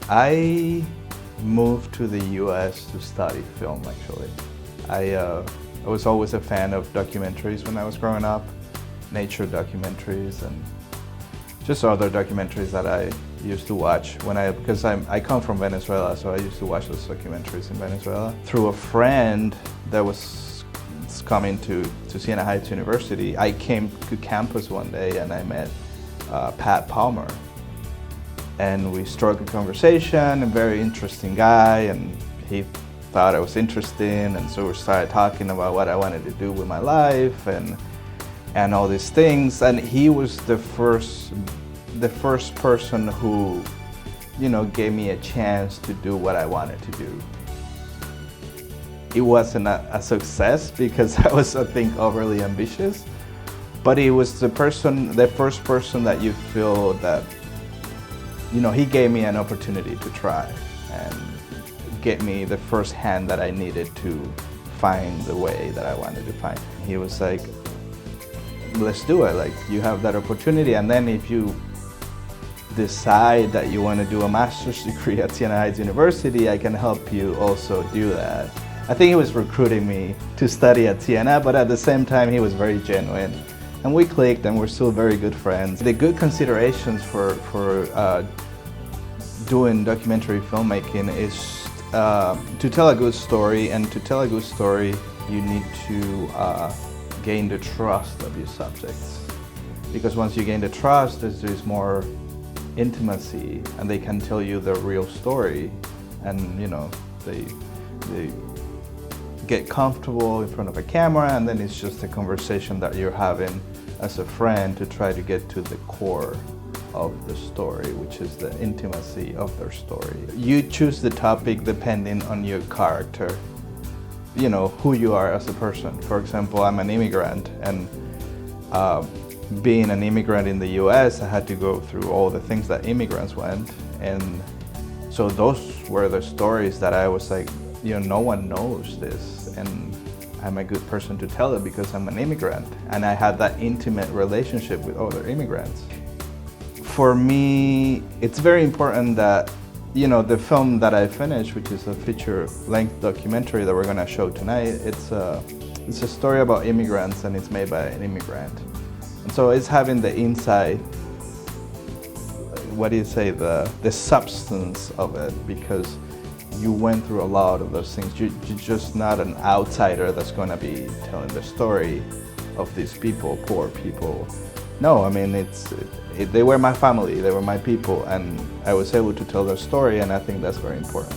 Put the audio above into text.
I moved to the US to study film, actually. I was always a fan of documentaries when I was growing up, nature documentaries and just other documentaries that I used to watch because I come from Venezuela, so I used to watch those documentaries in Venezuela. Through a friend that was coming to Siena Heights University, I came to campus one day and I met Pat Palmer. And we struck a conversation, a very interesting guy, and he thought I was interesting, and so we started talking about what I wanted to do with my life and all these things. And he was the first person who, gave me a chance to do what I wanted to do. It wasn't a success because I was, I think, overly ambitious, but he was the first person that you feel that, he gave me an opportunity to try and get me the first hand that I needed to find the way that I wanted to find. He was like, let's do it, like you have that opportunity, and then if you decide that you want to do a master's degree at Siena Heights University, I can help you also do that. I think he was recruiting me to study at Siena, but at the same time he was very genuine. And we clicked and we're still very good friends. The good considerations for doing documentary filmmaking is to tell a good story, and to tell a good story you need to gain the trust of your subjects. Because once you gain the trust, there's more intimacy and they can tell you the real story, and they get comfortable in front of a camera, and then it's just a conversation that you're having as a friend to try to get to the core of the story, which is the intimacy of their story. You choose the topic depending on your character, who you are as a person. For example, I'm an immigrant, and being an immigrant in the US, I had to go through all the things that immigrants went, and so those were the stories that I was like, no one knows this, and I'm a good person to tell it because I'm an immigrant, and I had that intimate relationship with other immigrants. For me, it's very important that, the film that I finished, which is a feature-length documentary that we're going to show tonight, it's a story about immigrants, and it's made by an immigrant. And so it's having the inside, the substance of it, because you went through a lot of those things. You're just not an outsider that's going to be telling the story of these people, poor people. No, I mean, they were my family, they were my people, and I was able to tell their story, and I think that's very important.